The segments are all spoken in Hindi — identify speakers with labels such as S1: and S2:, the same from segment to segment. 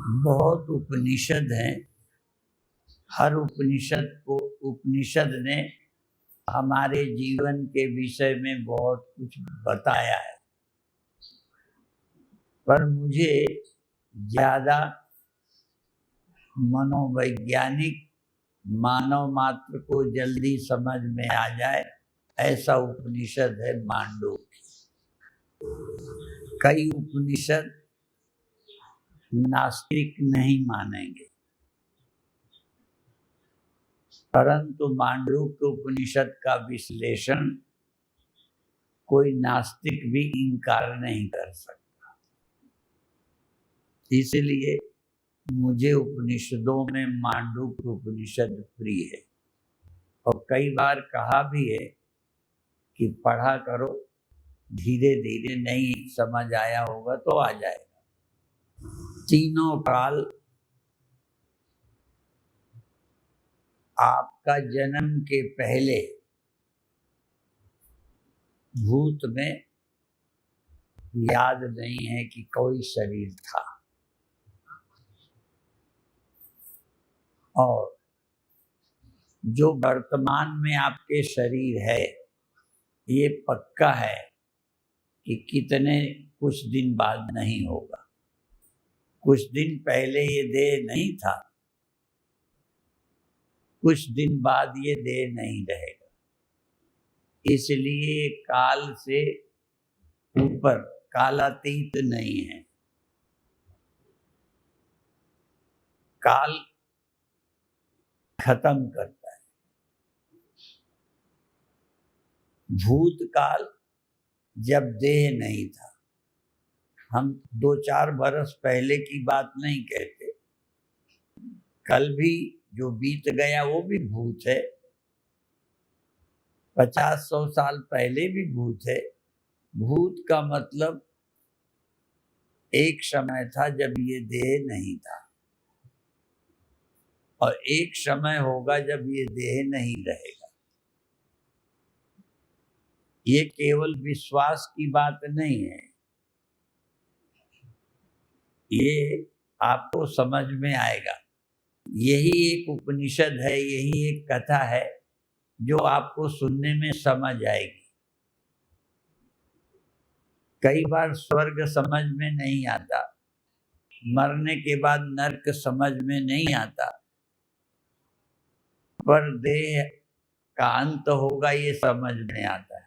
S1: बहुत उपनिषद हैं। हर उपनिषद ने हमारे जीवन के विषय में बहुत कुछ बताया है, पर मुझे ज़्यादा मनोवैज्ञानिक मानव मात्र को जल्दी समझ में आ जाए ऐसा उपनिषद है मांडूक्य। कई उपनिषद नास्तिक नहीं मानेंगे, परंतु मांडूक्य उपनिषद का विश्लेषण कोई नास्तिक भी इनकार नहीं कर सकता। इसलिए मुझे उपनिषदों में मांडूक्य उपनिषद प्रिय है, और कई बार कहा भी है कि पढ़ा करो, धीरे धीरे नहीं समझ आया होगा तो आ जाएगा। तीनों काल आपका जन्म के पहले भूत में याद नहीं है कि कोई शरीर था, और जो वर्तमान में आपके शरीर है ये पक्का है कि कितने कुछ दिन बाद नहीं होगा। कुछ दिन पहले ये देह नहीं था, कुछ दिन बाद ये देह नहीं रहेगा। इसलिए काल से ऊपर कालातीत नहीं है। काल खत्म करता है। भूतकाल जब देह नहीं था, हम 2-4 बरस पहले की बात नहीं कहते, कल भी जो बीत गया वो भी भूत है, 50-100 साल पहले भी भूत है। भूत का मतलब एक समय था जब ये देह नहीं था, और एक समय होगा जब ये देह नहीं रहेगा। ये केवल विश्वास की बात नहीं है, ये आपको समझ में आएगा। यही एक उपनिषद है, यही एक कथा है जो आपको सुनने में समझ आएगी। कई बार स्वर्ग समझ में नहीं आता, मरने के बाद नरक समझ में नहीं आता, पर देह का अंत होगा ये समझ में आता है।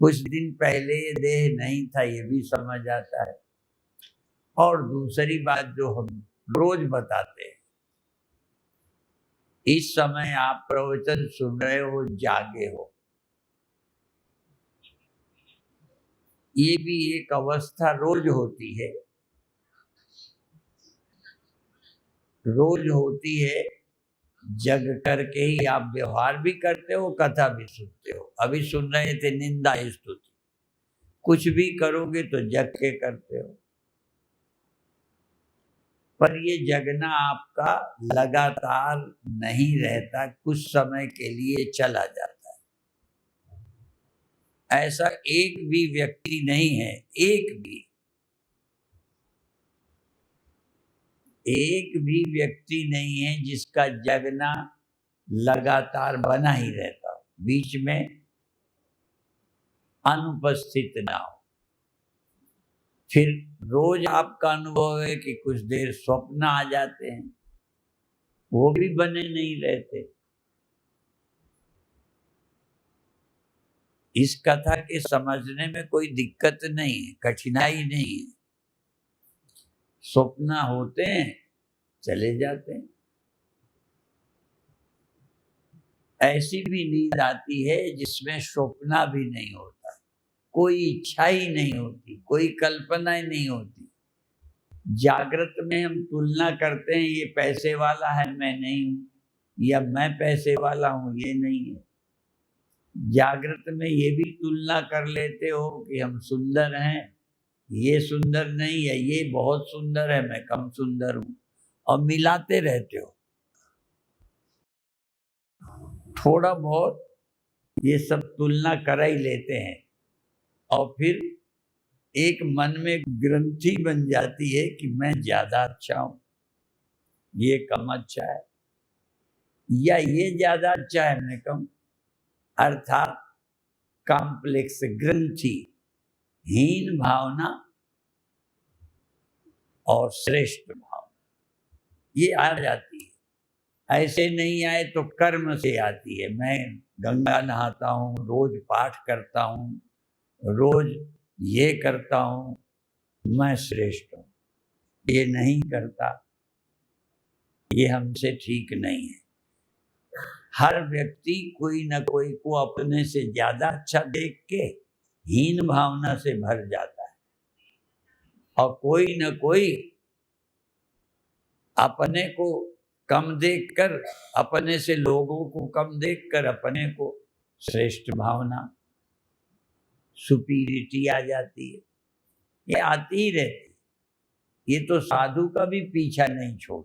S1: कुछ दिन पहले ये देह नहीं था ये भी समझ आता है। और दूसरी बात जो हम रोज बताते हैं, इस समय आप प्रवचन सुन रहे हो, जागे हो, ये भी एक अवस्था रोज होती है। रोज होती है, जग करके ही आप व्यवहार भी करते हो, कथा भी सुनते हो। अभी सुन रहे थे निंदा स्तुति, कुछ भी करोगे तो जग के करते हो, पर ये जगना आपका लगातार नहीं रहता, कुछ समय के लिए चला जाता है। ऐसा एक भी व्यक्ति नहीं है, एक भी व्यक्ति नहीं है जिसका जगना लगातार बना ही रहता हो, बीच में अनुपस्थित ना हो। फिर रोज आपका अनुभव है कि कुछ देर स्वप्न आ जाते हैं, वो भी बने नहीं रहते। इस कथा के समझने में कोई दिक्कत नहीं है, कठिनाई नहीं है। स्वप्न होते हैं, चले जाते हैं। ऐसी भी नींद आती है जिसमें स्वप्न भी नहीं होता, कोई इच्छा ही नहीं होती, कोई कल्पना ही नहीं होती। जागृत में हम तुलना करते हैं, ये पैसे वाला है मैं नहीं हूं, या मैं पैसे वाला हूं ये नहीं है। जागृत में ये भी तुलना कर लेते हो कि हम सुंदर हैं, ये सुंदर नहीं है, ये बहुत सुंदर है, मैं कम सुंदर हूं, और मिलाते रहते हो। थोड़ा बहुत ये सब तुलना कर ही लेते हैं, और फिर एक मन में ग्रंथि बन जाती है कि मैं ज्यादा अच्छा हूं, ये कम अच्छा है, या ये ज्यादा अच्छा है मैं कम, अर्थात कॉम्प्लेक्स ग्रंथि, हीन भावना और श्रेष्ठ भावना, ये आ जाती है। ऐसे नहीं आए तो कर्म से आती है। मैं गंगा नहाता हूँ, रोज पाठ करता हूँ, रोज ये करता हूँ, मैं श्रेष्ठ हूँ। ये नहीं करता, ये हमसे ठीक नहीं है। हर व्यक्ति कोई न कोई को अपने से ज्यादा अच्छा देख के हीन भावना से भर जाता है, और कोई न कोई अपने को कम देखकर, अपने से लोगों को कम देखकर अपने को श्रेष्ठ भावना, सुपीरियरिटी आ जाती है। ये आती ही रहती है। ये तो साधु का भी पीछा नहीं छोड़,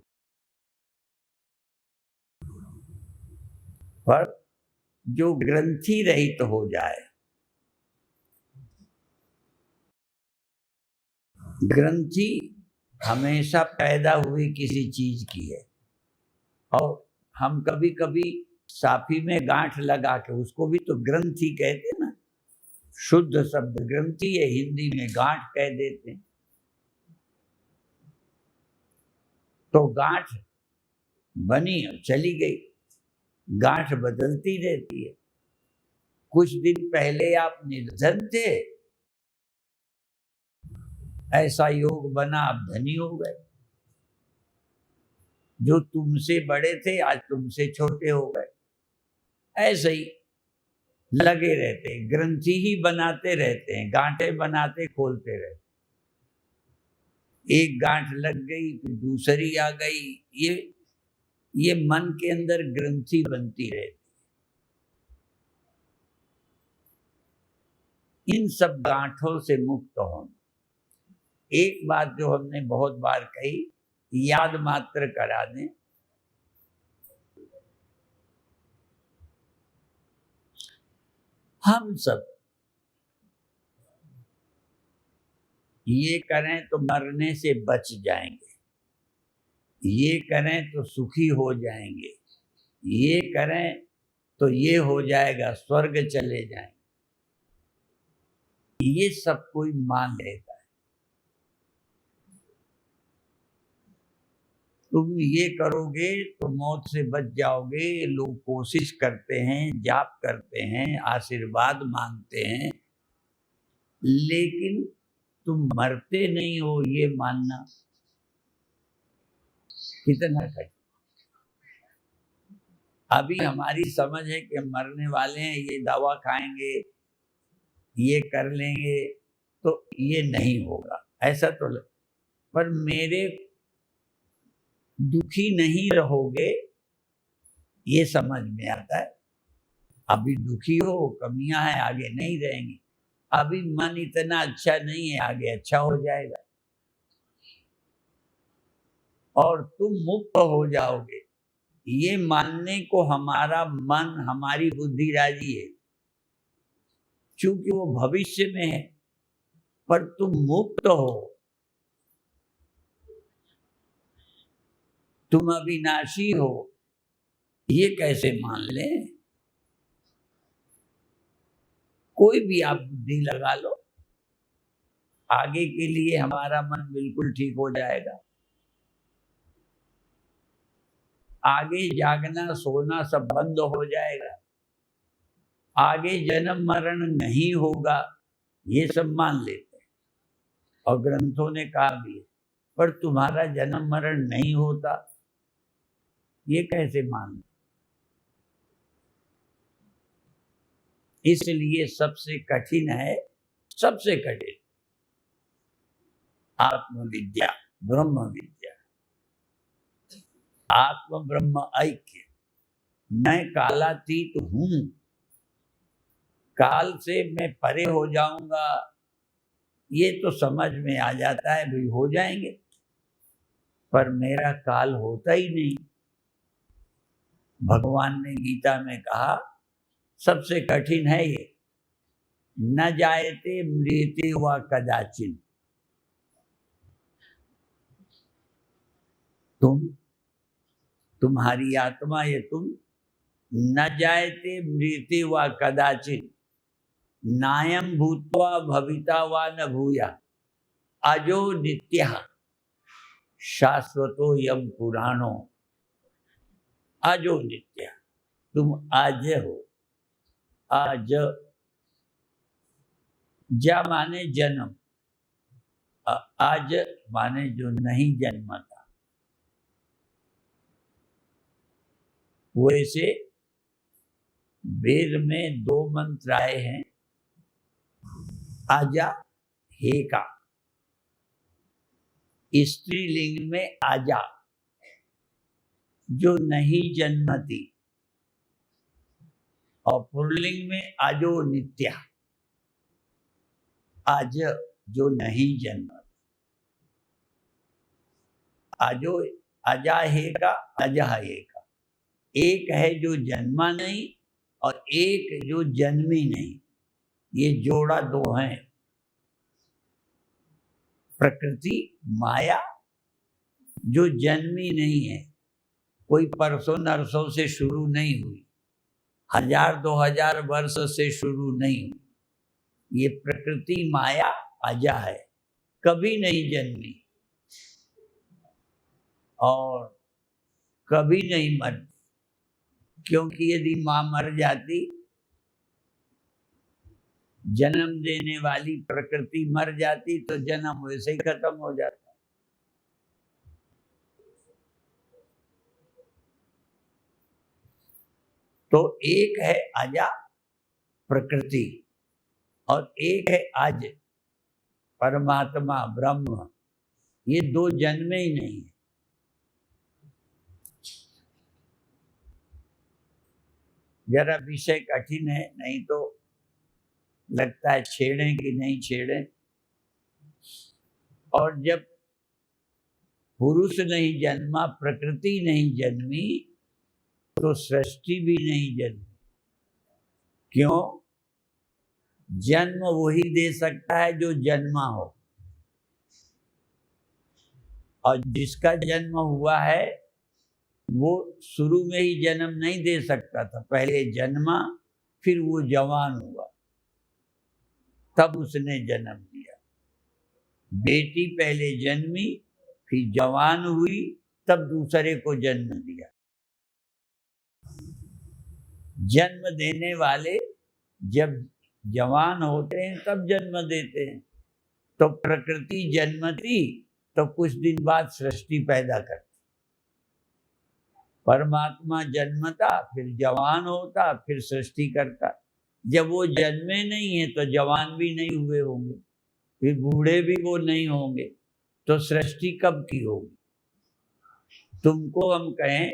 S1: पर जो ग्रंथि रहित हो जाए, ग्रंथि हमेशा पैदा हुई किसी चीज की है, और हम कभी कभी साफी में गांठ लगा के, उसको भी तो ग्रंथि कहते हैं ना, शुद्ध शब्द ग्रंथि है, हिंदी में गांठ कह देते हैं। तो गांठ बनी और चली गई, गांठ बदलती रहती है। कुछ दिन पहले आप निर्धन थे, ऐसा योग बना, आप धनी हो गए। जो तुमसे बड़े थे आज तुमसे छोटे हो गए। ऐसे ही लगे रहते हैं, ग्रंथि ही बनाते रहते हैं, गांठें बनाते खोलते रहते। एक गांठ लग गई, फिर दूसरी आ गई। ये मन के अंदर ग्रंथि बनती रहती। इन सब गांठों से मुक्त होना। एक बात जो हमने बहुत बार कही, याद मात्र करा दें, हम सब ये करें तो मरने से बच जाएंगे, ये करें तो सुखी हो जाएंगे, ये करें तो ये हो जाएगा, स्वर्ग चले जाएंगे, ये सब कोई मान लेता है। तुम ये करोगे तो मौत से बच जाओगे। लोग कोशिश करते हैं, जाप करते हैं, आशीर्वाद मांगते हैं, लेकिन तुम मरते नहीं हो, ये मानना कितना कठिन। अभी हमारी समझ है कि हम मरने वाले हैं, ये दवा खाएंगे, ये कर लेंगे तो ये नहीं होगा, ऐसा तो। पर मेरे दुखी नहीं रहोगे, ये समझ में आता है। अभी दुखी हो, कमियां हैं, आगे नहीं रहेंगी। अभी मन इतना अच्छा नहीं है, आगे अच्छा हो जाएगा, और तुम मुक्त हो जाओगे। ये मानने को हमारा मन, हमारी बुद्धि राजी है, क्योंकि वो भविष्य में है। पर तुम मुक्त हो, तुम अविनाशी हो, ये कैसे मान लें? कोई भी आप बुद्धि लगा लो, आगे के लिए हमारा मन बिल्कुल ठीक हो जाएगा। आगे जागना सोना सब बंद हो जाएगा, आगे जन्म मरण नहीं होगा, ये सब मान लेते हैं। और ग्रंथों ने कहा भी है, पर तुम्हारा जन्म मरण नहीं होता, ये कैसे मान? इसलिए सबसे कठिन है, सबसे कठिन आत्मविद्या, ब्रह्म विद्या, आत्म ब्रह्म ऐक्य। मैं कालातीत हूं, काल से मैं परे हो जाऊंगा, ये तो समझ में आ जाता है, भाई हो जाएंगे, पर मेरा काल होता ही नहीं। भगवान ने गीता में कहा सबसे कठिन है ये, न जायते म्रियते वा कदाचिन। तुम्हारी आत्मा ये तुम न जायते म्रियते वा कदाचिन नायम भूत्वा भविता वा न भूया अजो नित्यः शाश्वतो यम पुराणो। अजो नित्य, तुम आज हो। आज जा माने जन्म, आज माने जो नहीं जन्मा था। वैसे वेद में दो मंत्र आए हैं, आजा हे का। स्त्रीलिंग में आजा जो नहीं जन्मती, और पुल्लिंग में आजो नित्या, आज जो नहीं जन्मती। आजो आजा हे का, आजा हे का। एक है जो जन्मा नहीं और एक जो जन्मी नहीं, ये जोड़ा दो हैं। प्रकृति माया जो जन्मी नहीं है, कोई परसों नरसों से शुरू नहीं हुई, 1000-2000 वर्ष से शुरू नहीं हुई। ये प्रकृति माया अजा है, कभी नहीं जन्मी और कभी नहीं मरती। क्योंकि यदि मां मर जाती, जन्म देने वाली प्रकृति मर जाती, तो जन्म वैसे ही खत्म हो जाता। तो एक है अजा प्रकृति और एक है आज परमात्मा ब्रह्म। ये दो जन्मे ही नहीं है। जरा विषय कठिन है, नहीं तो लगता है छेड़ें कि नहीं छेड़ें। और जब पुरुष नहीं जन्मा, प्रकृति नहीं जन्मी, तो सृष्टि भी नहीं जन्मी। क्यों? जन्म वही दे सकता है जो जन्मा हो, और जिसका जन्म हुआ है वो शुरू में ही जन्म नहीं दे सकता था। पहले जन्मा, फिर वो जवान हुआ, तब उसने जन्म दिया। बेटी पहले जन्मी, फिर जवान हुई, तब दूसरे को जन्म दिया। जन्म देने वाले जब जवान होते हैं तब जन्म देते हैं। तो प्रकृति जन्मती तो कुछ दिन बाद सृष्टि पैदा करती। परमात्मा जन्मता, फिर जवान होता, फिर सृष्टि करता। जब वो जन्मे नहीं है तो जवान भी नहीं हुए होंगे, फिर बूढ़े भी वो नहीं होंगे, तो सृष्टि कब की होगी? तुमको हम कहें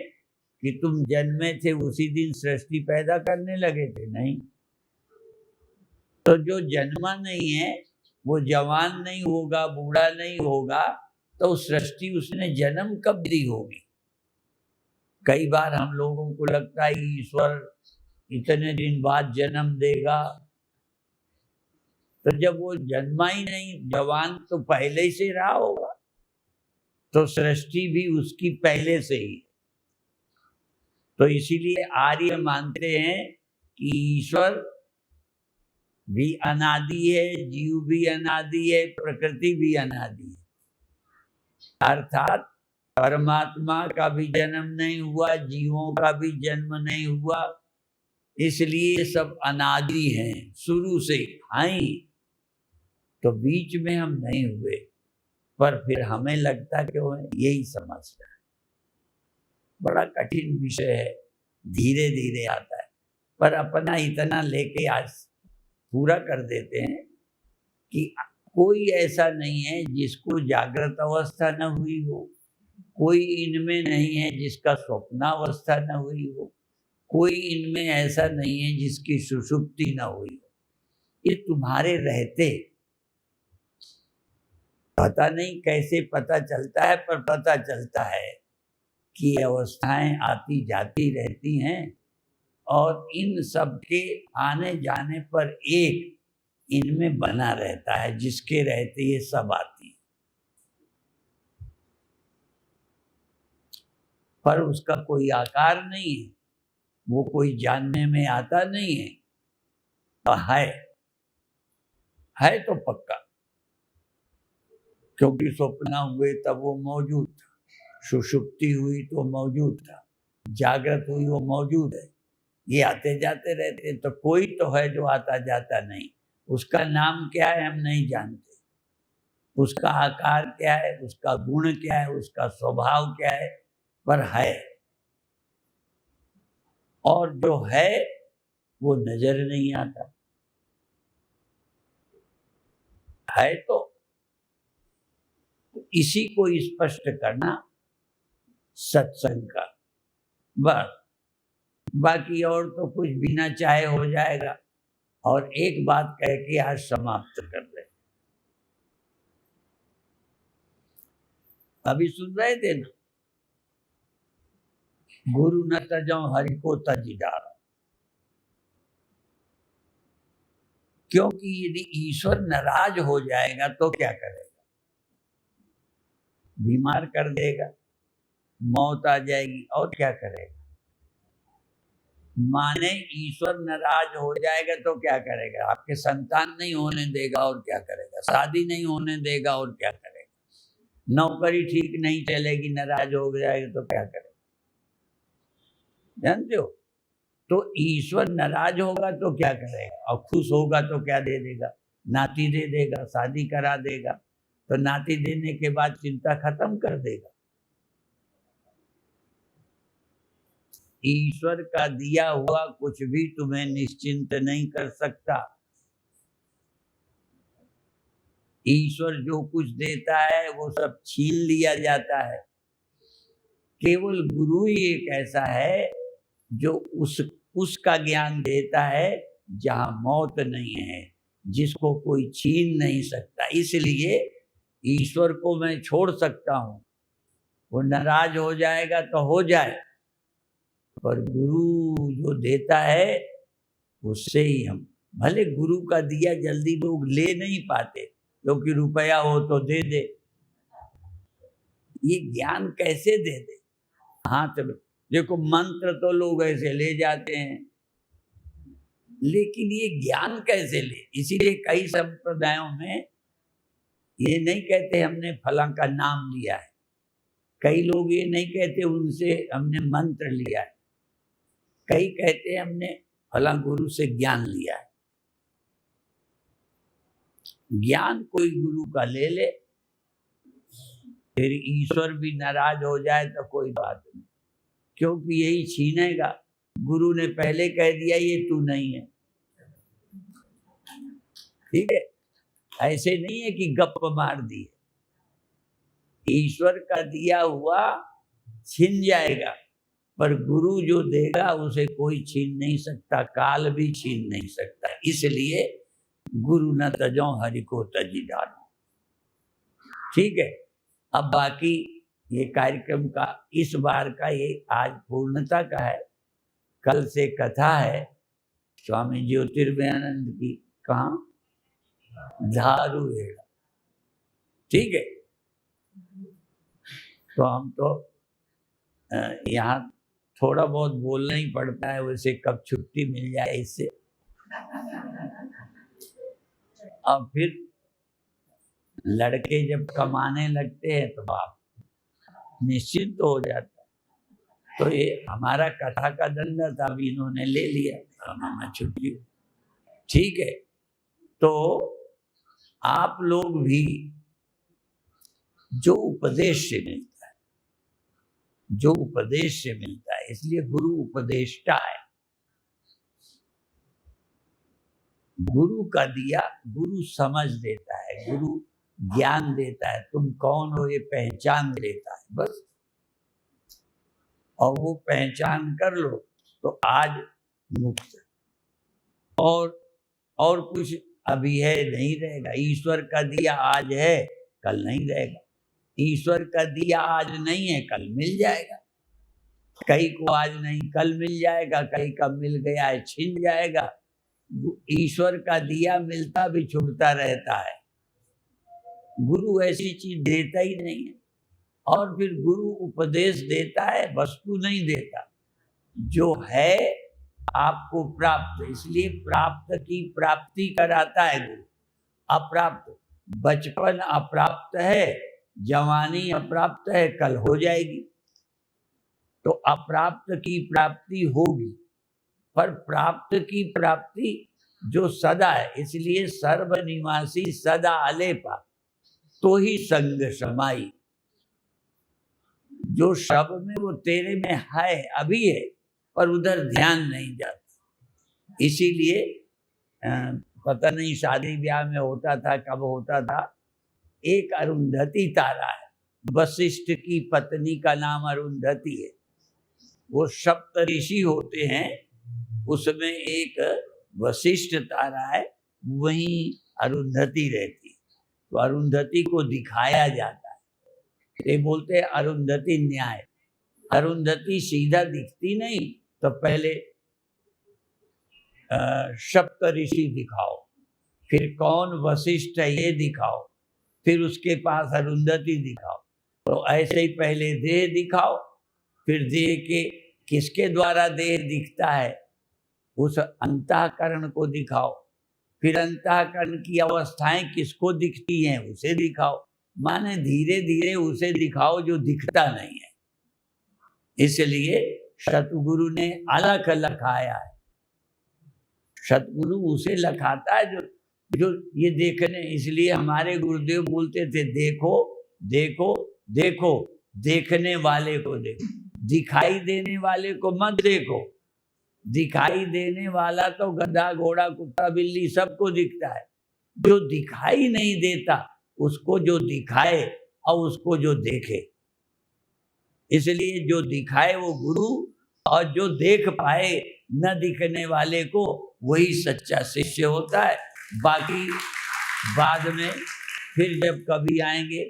S1: कि तुम जन्मे थे उसी दिन सृष्टि पैदा करने लगे थे? नहीं। तो जो जन्मा नहीं है वो जवान नहीं होगा, बूढ़ा नहीं होगा, तो सृष्टि उसने जन्म कब दी होगी? कई बार हम लोगों को लगता है ईश्वर इतने दिन बाद जन्म देगा, तो जब वो जन्मा ही नहीं, जवान तो पहले ही से रहा होगा, तो सृष्टि भी उसकी पहले से ही। तो इसीलिए आर्य मानते हैं कि ईश्वर भी अनादि है, जीव भी अनादि है, प्रकृति भी अनादि है। अर्थात परमात्मा का भी जन्म नहीं हुआ, जीवों का भी जन्म नहीं हुआ, इसलिए सब अनादि हैं, शुरू से हैं। तो बीच में हम नहीं हुए, पर फिर हमें लगता क्यों है? यही समस्या है। बड़ा कठिन विषय है, धीरे धीरे आता है, पर अपना इतना लेके आज पूरा कर देते हैं कि कोई ऐसा नहीं है जिसको जागृत अवस्था न हुई हो, कोई इनमें नहीं है जिसका स्वप्नावस्था न हुई हो, कोई इनमें ऐसा नहीं है जिसकी सुषुप्ति न हुई हो। ये तुम्हारे रहते, पता नहीं कैसे पता चलता है, पर पता चलता है कि अवस्थाएं आती जाती रहती हैं, और इन सब के आने जाने पर एक इनमें बना रहता है, जिसके रहते ये सब आती है। पर उसका कोई आकार नहीं है, वो कोई जानने में आता नहीं है। तो है तो पक्का, क्योंकि स्वप्न हुए तब वो मौजूद था, सुषुप्ति हुई तो मौजूद था, जागृत हुई वो मौजूद है। ये आते जाते रहते हैं, तो कोई तो है जो आता जाता नहीं। उसका नाम क्या है हम नहीं जानते, उसका आकार क्या है, उसका गुण क्या है, उसका स्वभाव क्या है, पर है। और जो है वो नजर नहीं आता। है तो इसी को स्पष्ट करना सत्संग का, बस। बाकी और तो कुछ बिना चाहे हो जाएगा। और एक बात कह के आज समाप्त कर दे। अभी सुन रहे थे ना, गुरु न तजो हरि को तजी डालो। क्योंकि यदि ईश्वर नाराज हो जाएगा तो क्या करेगा? बीमार कर देगा, मौत आ जाएगी, और क्या करेगा? माने ईश्वर नाराज हो जाएगा तो क्या करेगा? आपके संतान नहीं होने देगा, और क्या करेगा? शादी नहीं होने देगा, और क्या करेगा? नौकरी ठीक नहीं चलेगी, नाराज हो जाएगा तो क्या करेगा? जानते हो? तो ईश्वर नाराज होगा तो क्या करेगा, और खुश होगा तो क्या दे देगा? नाती दे देगा, शादी करा देगा। तो नाती देने के बाद चिंता खत्म कर देगा। ईश्वर का दिया हुआ कुछ भी तुम्हें निश्चिंत नहीं कर सकता। ईश्वर जो कुछ देता है वो सब छीन लिया जाता है। केवल गुरु ही एक ऐसा है जो उसका ज्ञान देता है जहां मौत नहीं है, जिसको कोई छीन नहीं सकता। इसलिए ईश्वर को मैं छोड़ सकता हूं, वो नाराज हो जाएगा तो हो जाए, पर गुरु जो देता है उससे ही हम, भले गुरु का दिया जल्दी लोग ले नहीं पाते, क्योंकि रुपया हो तो दे दे। ये ज्ञान कैसे दे दे? हाथ में देखो, मंत्र तो लोग ऐसे ले जाते हैं, लेकिन ये ज्ञान कैसे ले? इसीलिए कई संप्रदायों में ये नहीं कहते हमने फलां का नाम लिया है, कई लोग ये नहीं कहते उनसे हमने मंत्र लिया है, कई कहते हमने फलां गुरु से ज्ञान लिया है। ज्ञान कोई गुरु का ले ले, फिर ईश्वर भी नाराज हो जाए तो कोई बात नहीं, क्योंकि यही छीनेगा। गुरु ने पहले कह दिया ये तू नहीं है। ठीक है, ऐसे नहीं है कि गप मार दिए। ईश्वर का दिया हुआ छीन जाएगा, पर गुरु जो देगा उसे कोई छीन नहीं सकता, काल भी छीन नहीं सकता। इसलिए गुरु न तजो हरि को तजी डालो। ठीक है, अब बाकी ये कार्यक्रम का इस बार का ये आज पूर्णता का है। कल से कथा है स्वामी ज्योतिर्मयानंद की, कहाँ? धारूहेड़ा। ठीक है, तो हम तो यहाँ थोड़ा बहुत बोलना ही पड़ता है, वैसे कब छुट्टी मिल जाए इससे। और फिर लड़के जब कमाने लगते हैं तो बाप निश्चिंत तो हो जाता है। तो ये हमारा कथा का धंधा था, अभी इन्होंने ले लिया, हमें छुट्टी। ठीक है, तो आप लोग भी जो उपदेश से मिलता है, जो उपदेश से मिलता है, इसलिए गुरु उपदेष्टा है। गुरु का दिया, गुरु समझ देता है, गुरु ज्ञान देता है, तुम कौन हो ये पहचान देता है, बस। और वो पहचान कर लो तो आज मुक्त। और कुछ अभी है नहीं रहेगा। ईश्वर का दिया आज है, कल नहीं रहेगा। ईश्वर का दिया आज नहीं है, कल मिल जाएगा। कई को आज नहीं, कल मिल जाएगा। कई का मिल गया है, छिन जाएगा। ईश्वर का दिया मिलता भी छुटता रहता है। गुरु ऐसी चीज देता ही नहीं है। और फिर गुरु उपदेश देता है, वस्तु नहीं देता, जो है आपको प्राप्त। इसलिए प्राप्त की प्राप्ति कराता है गुरु। अप्राप्त, बचपन अप्राप्त है, जवानी अप्राप्त है, कल हो जाएगी। तो अप्राप्त की प्राप्ति होगी, पर प्राप्त की प्राप्ति जो सदा है। इसलिए सर्वनिवासी सदा अलेपा, तो ही संग समाई। जो सब में वो तेरे में है, अभी है, पर उधर ध्यान नहीं जाता। इसीलिए पता नहीं शादी ब्याह में होता था, कब होता था, एक अरुंधति तारा है, वशिष्ठ की पत्नी का नाम अरुंधति है। वो सप्त ऋषि होते हैं, उसमें एक वशिष्ठ तारा है, वहीं अरुंधति रहती है। तो अरुंधति को दिखाया जाता है। ये बोलते हैं अरुंधति न्याय। अरुंधति सीधा दिखती नहीं, तो पहले सप्त ऋषि दिखाओ, फिर कौन वशिष्ठ है ये दिखाओ, फिर उसके पास अरुंधति दिखाओ। तो ऐसे ही पहले देह दिखाओ, फिर देह के किसके द्वारा देह दिखता है, उस अंतःकरण को दिखाओ, फिर अंतःकरण की अवस्थाएं किसको दिखती हैं उसे दिखाओ। माने धीरे धीरे उसे दिखाओ जो दिखता नहीं है। इसलिए सतगुरु ने अलग लखाया है। सतगुरु उसे लखाता है जो ये देखने। इसलिए हमारे गुरुदेव बोलते थे, देखो देखो देखो, देखने वाले को देखो, दिखाई देने वाले को मत देखो। दिखाई देने वाला तो गधा घोड़ा कुत्ता बिल्ली सबको दिखता है। जो दिखाई नहीं देता उसको जो दिखाए और उसको जो देखे। इसलिए जो दिखाए वो गुरु, और जो देख पाए न दिखने वाले को, वही सच्चा शिष्य होता है। बाकी बाद में फिर जब कभी आएंगे,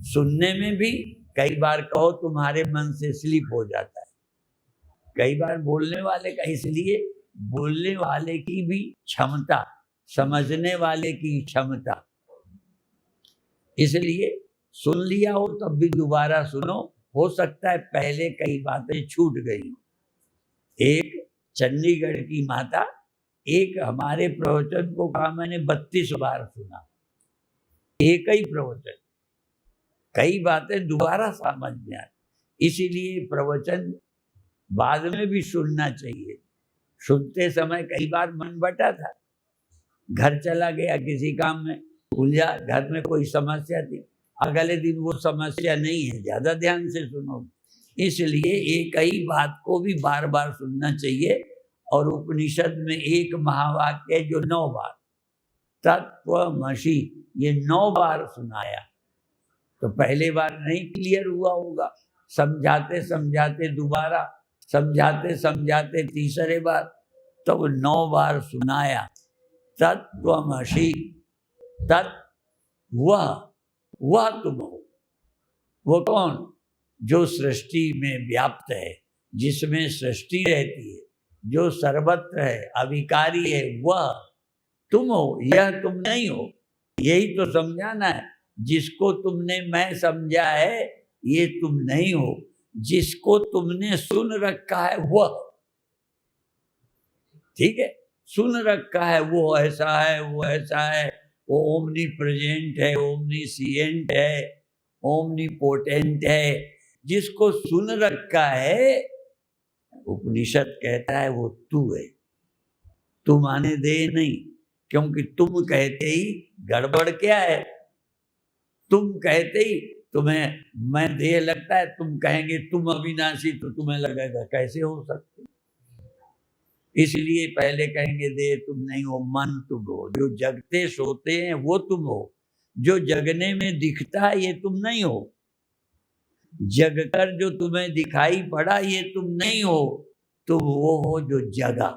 S1: सुनने में भी कई बार कहो तुम्हारे मन से स्लिप हो जाता है। कई बार बोलने वाले का, इसलिए बोलने वाले की भी क्षमता, समझने वाले की क्षमता। इसलिए सुन लिया हो तब भी दोबारा सुनो। हो सकता है पहले कई बातें छूट गई। एक चंडीगढ़ की माता एक हमारे प्रवचन को कहा, मैंने 32 बार सुना, एक ही प्रवचन। कई बातें दोबारा समझ में आती। इसीलिए प्रवचन बाद में भी सुनना चाहिए। सुनते समय कई बार मन बटा था, घर चला गया किसी काम में, उलझा, घर में कोई समस्या थी, अगले दिन वो समस्या नहीं है, ज्यादा ध्यान से सुनो। इसलिए एक ही बात को भी बार बार सुनना चाहिए। और उपनिषद में एक महावाक्य जो 9 बार, तत्त्वमसि, ये 9 बार सुनाया। तो पहले बार नहीं क्लियर हुआ होगा, समझाते समझाते दोबारा, समझाते समझाते तीसरे बार, तो 9 बार सुनाया। तत्त्वमसि, तत् वह तुम हो। वो कौन? जो सृष्टि में व्याप्त है, जिसमें सृष्टि रहती है, जो सर्वत्र है, अविकारी है, वह तुम हो। यह तुम नहीं हो। यही तो समझाना है। जिसको तुमने मैं समझा है ये तुम नहीं हो। जिसको तुमने सुन रखा है वह, ठीक है, सुन रखा है, वो ऐसा है, वो ऐसा है, वो ओमनी प्रेजेंट है, ओमनीसिएंट है, ओमनीपोटेंट है। जिसको सुन रखा है, उपनिषद कहता है वो तू है। तू माने दे नहीं, क्योंकि तुम कहते ही गड़बड़ क्या है। तुम कहते ही तुम्हें मैं देह लगता है, तुम कहेंगे तुम अविनाशी, तो तुम्हें लगेगा कैसे हो सकते। इसलिए पहले कहेंगे देह तुम नहीं हो, मन तुम हो। जो जगते सोते हैं वो तुम हो। जो जगने में दिखता है ये तुम नहीं हो। जगकर जो तुम्हें दिखाई पड़ा ये तुम नहीं हो। तुम वो हो जो जगा,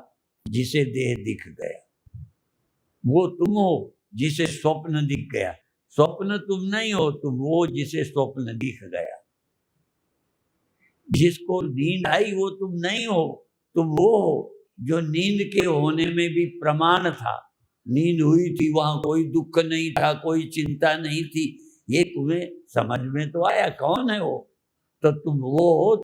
S1: जिसे देह दिख गया। वो तुम हो जिसे स्वप्न दिख गया। स्वप्न तुम नहीं हो, तुम वो जिसे स्वप्न दिख गया। जिसको नींद आई वो तुम नहीं हो, तुम वो हो जो नींद के होने में भी प्रमाण था, नींद हुई थी, वहां कोई दुख नहीं था, कोई चिंता नहीं थी, ये तुम्हें समझ में तो आया कौन है वो? तो तुम वो हो